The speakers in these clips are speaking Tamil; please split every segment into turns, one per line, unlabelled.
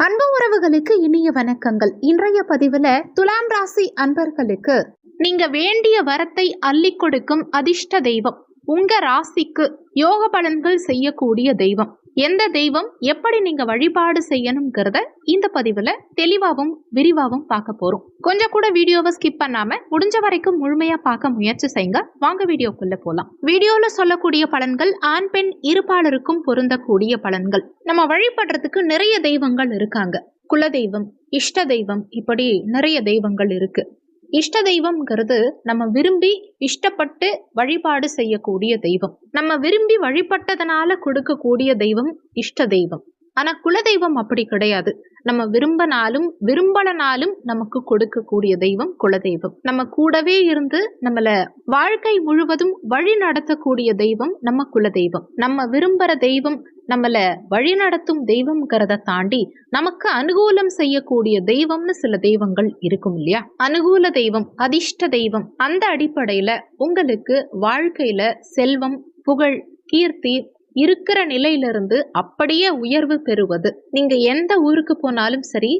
அன்பு உறவுகளுக்கு இனிய வணக்கங்கள். இன்றைய பதிவுல துலாம் ராசி அன்பர்களுக்கு நீங்க வேண்டிய வரத்தை அள்ளி கொடுக்கும் அதிர்ஷ்ட தெய்வம், உங்க ராசிக்கு யோக பலன்கள் செய்யக்கூடிய தெய்வம் எந்த தெய்வம், எப்படி நீங்க வழிபாடு செய்யணுங்கிறத இந்த பதிவுல தெளிவாகவும் விரிவாகவும் பார்க்க போறோம். கொஞ்சம் கூட வீடியோவை ஸ்கிப் பண்ணாம முடிஞ்ச வரைக்கும் முழுமையா பார்க்க முயற்சி செய்யுங்க. வாங்க வீடியோக்குள்ள போலாம். வீடியோல சொல்லக்கூடிய பலன்கள் ஆண் பெண் இருபாலருக்கும் பொருந்தக்கூடிய பலன்கள். நம்ம வழிபடுறதுக்கு நிறைய தெய்வங்கள் இருக்காங்க. குலதெய்வம், இஷ்ட தெய்வம், இப்படி நிறைய தெய்வங்கள் இருக்கு. இஷ்ட தெய்வம்ங்கிறது நம்ம விரும்பி இஷ்டப்பட்டு வழிபாடு செய்யக்கூடிய தெய்வம். நம்ம விரும்பி வழிபட்டதனால கொடுக்கக்கூடிய தெய்வம் இஷ்ட தெய்வம். ஆனா குலதெய்வம் அப்படி கிடையாது. நம்ம விரும்பினாலும் விரும்பலனாலும் நமக்கு கொடுக்கக்கூடிய தெய்வம் குலதெய்வம். நம்ம கூடவே இருந்து நம்மள வாழ்க்கை முழுவதும் வழி நடத்தக்கூடிய தெய்வம் நம்ம குலதெய்வம். நம்ம விரும்புற தெய்வம் நம்மள வழி நடத்தும் தெய்வம்ங்கிறத தாண்டி நமக்கு அனுகூலம் செய்யக்கூடிய தெய்வம்னு சில தெய்வங்கள் இருக்கும் இல்லையா? அனுகூல தெய்வம், அதிர்ஷ்ட தெய்வம். அந்த அடிப்படையில உங்களுக்கு வாழ்க்கையில செல்வம், புகழ், கீர்த்தி இருக்கிற நிலையிலிருந்து அப்படியே உயர்வு பெறுவது. நீங்க எந்த ஊருக்கு போனாலும் சரி,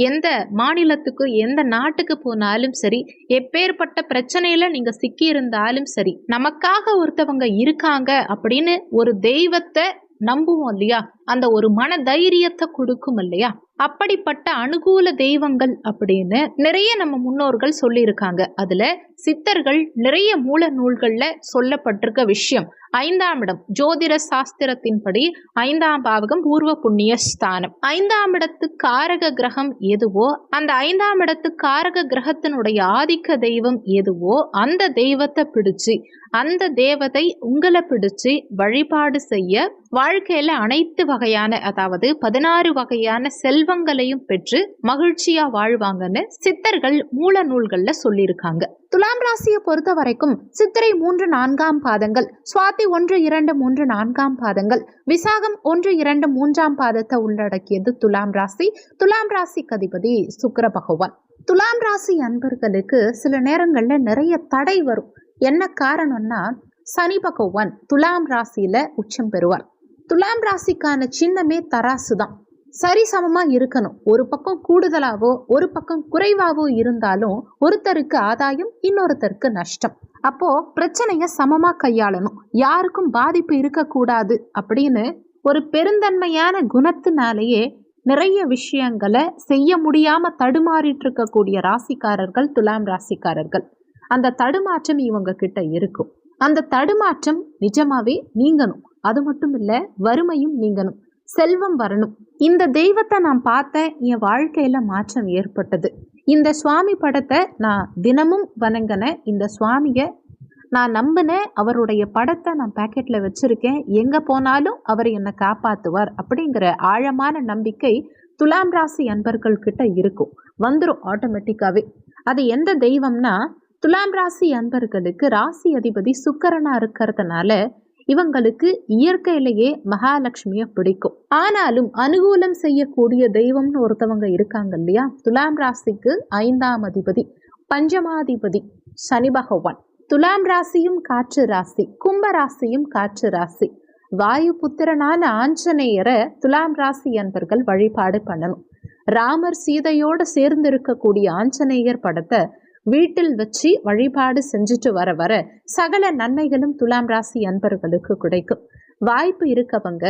எந்த மாநிலத்துக்கு எந்த நாட்டுக்கு போனாலும் சரி, எப்பேற்பட்ட பிரச்சனையில நீங்க சிக்கி இருந்தாலும் சரி, நமக்காக ஒருத்தவங்க இருக்காங்க அப்படின்னு ஒரு தெய்வத்தை நம்புவோம் இல்லையா? அந்த ஒரு மன தைரியத்தை கொடுக்கும் இல்லையா? அப்படிப்பட்ட அனுகூல தெய்வங்கள் அப்படின்னு நிறைய நம்ம முன்னோர்கள் சொல்லியிருக்காங்க. அதுல சித்தர்கள் நிறைய மூல நூல்கள்ல சொல்லப்பட்டிருக்க விஷயம், 5ஆம் இடம் ஜோதிட சாஸ்திரத்தின்படி 5ஆம் பாவகம் பூர்வ புண்ணிய ஸ்தானம். 5ஆம் இடத்து காரக கிரகம் எதுவோ அந்த 5ஆம் இடத்து காரக கிரகத்தினுடைய ஆதிக்க தெய்வம் எதுவோ அந்த தெய்வத்தை பிடிச்சு, அந்த தேவதை உங்களை பிடிச்சு வழிபாடு செய்ய வாழ்க்கையில அனைத்து வகையான, அதாவது 16 வகையான செல்வங்களையும் பெற்று மகிழ்ச்சியா வாழ்வாங்கன்னு சித்தர்கள் மூல நூல்கள்ல சொல்லியிருக்காங்க. துலாம் ராசியை பொறுத்த வரைக்கும் சித்திரை 3, 4ஆம் பாதங்கள், சுவாதி 1, 2, 3, 4ஆம் பாதங்கள், விசாகம் 1, 2, 3ஆம் பாதத்தை உள்ளடக்கியது துலாம் ராசி. துலாம் ராசிக்கு அதிபதி சுக்கிர பகவான். துலாம் ராசி அன்பர்களுக்கு சில நேரங்கள்ல நிறைய தடை வரும். என்ன காரணம்னா, சனி பகவான் துலாம் ராசியில உச்சம் பெறுவார். துலாம் ராசிக்கான சின்னமே தராசு தான். சரிசமமா இருக்கணும். ஒரு பக்கம் கூடுதலாவோ ஒரு பக்கம் குறைவாவோ இருந்தாலும் ஒருத்தருக்கு ஆதாயம், இன்னொருத்தருக்கு நஷ்டம். அப்போ பிரச்சனைய சமமா கையாளணும். யாருக்கும் பாதிப்பு இருக்கக்கூடாது அப்படின்னு ஒரு பெருந்தன்மையான குணத்தினாலேயே நிறைய விஷயங்களை செய்ய முடியாம தடுமாறிட்டு இருக்கக்கூடிய ராசிக்காரர்கள் துலாம் ராசிக்காரர்கள். அந்த தடுமாற்றம் இவங்க கிட்ட இருக்கும். அந்த தடுமாற்றம் நிஜமாவே நீங்கணும். அது மட்டும் இல்ல, வறுமையும் நீங்கணும், செல்வம் வரணும். இந்த தெய்வத்தை நான் பார்த்தேன், என் வாழ்க்கையில மாற்றம் ஏற்பட்டது. இந்த சுவாமி படத்தை நான் தினமும் வணங்கினேன், இந்த சுவாமிய நான் நம்பினேன், அவருடைய படத்தை நான் பேக்கெட்ல வச்சிருக்கேன், எங்க போனாலும் அவர் என்னை காப்பாத்துவார் அப்படிங்கிற ஆழமான நம்பிக்கை துலாம் ராசி அன்பர்கள் கிட்ட இருக்கும். வந்துடும் ஆட்டோமேட்டிக்காவே. அது எந்த தெய்வம்னா, துலாம் ராசி அன்பர்களுக்கு ராசி அதிபதி சுக்கிரனா இருக்கிறதுனால இவங்களுக்கு இயற்கையிலேயே மகாலட்சுமிய பிடிக்கும். ஆனாலும் அனுகூலம் செய்யக்கூடிய தெய்வம்னு ஒருத்தவங்க இருக்காங்க இல்லையா? துலாம் ராசிக்கு 5ஆம் அதிபதி பஞ்சமாதிபதி சனி பகவான். துலாம் ராசியும் காற்று ராசி, கும்ப ராசியும் காற்று ராசி. வாயு புத்திரனான ஆஞ்சநேயரை துலாம் ராசி அன்பர்கள் வழிபாடு பண்ணணும். ராமர் சீதையோடு சேர்ந்து இருக்கக்கூடிய ஆஞ்சநேயர் படத்தை வீட்டில் வச்சு வழிபாடு செஞ்சுட்டு வர வர சகல நன்மைகளும் துலாம் ராசி அன்பர்களுக்கு கிடைக்கும். வாய்ப்பு இருக்கவங்க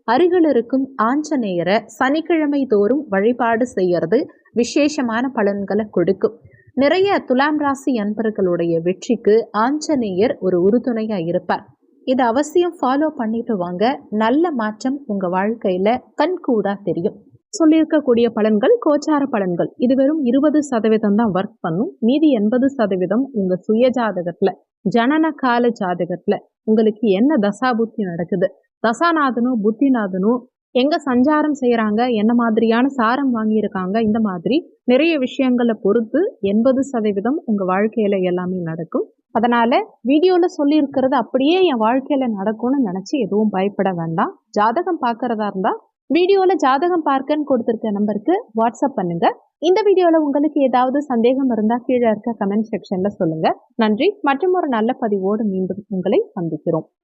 அருகில் இருக்கும் ஆஞ்சநேயரை சனிக்கிழமை தோறும் வழிபாடு செய்யறது விசேஷமான பலன்களை கொடுக்கும். நிறைய துலாம் ராசி அன்பர்களுடைய வெற்றிக்கு ஆஞ்சநேயர் ஒரு உறுதுணையா இருப்பார். இதை அவசியம் ஃபாலோ பண்ணிட்டு வாங்க. நல்ல மாற்றம் உங்க வாழ்க்கையில கண்கூடா தெரியும். சொல்லியிருக்கக்கூடிய பலன்கள் கோச்சார பலன்கள். இது வெறும் 20% தான் ஒர்க் பண்ணும். மீதி 80% உங்க சுய ஜாதகத்துல, ஜனன கால ஜாதகத்துல உங்களுக்கு என்ன தசாபுத்தி நடக்குது, தசாநாதனும் புத்திநாதனும் எங்க சஞ்சாரம் செய்யறாங்க, என்ன மாதிரியான சாரம் வாங்கியிருக்காங்க, இந்த மாதிரி நிறைய விஷயங்களை பொறுத்து 80% உங்க வாழ்க்கையில எல்லாமே நடக்கும். அதனால வீடியோல சொல்லி இருக்கிறது அப்படியே என் வாழ்க்கையில நடக்கும்னு நினைச்சு எதுவும் பயப்பட வேண்டாம். ஜாதகம் பார்க்கறதா இருந்தா வீடியோல ஜாதகம் பார்க்கன்னு கொடுத்திருக்க நம்பருக்கு வாட்ஸ்அப் பண்ணுங்க. இந்த வீடியோல உங்களுக்கு ஏதாவது சந்தேகம் இருந்தா கீழே இருக்க கமெண்ட் செக்ஷன்ல சொல்லுங்க. நன்றி. மற்றும் ஒரு நல்ல பதிவோடு மீண்டும் உங்களை சந்திக்கிறோம்.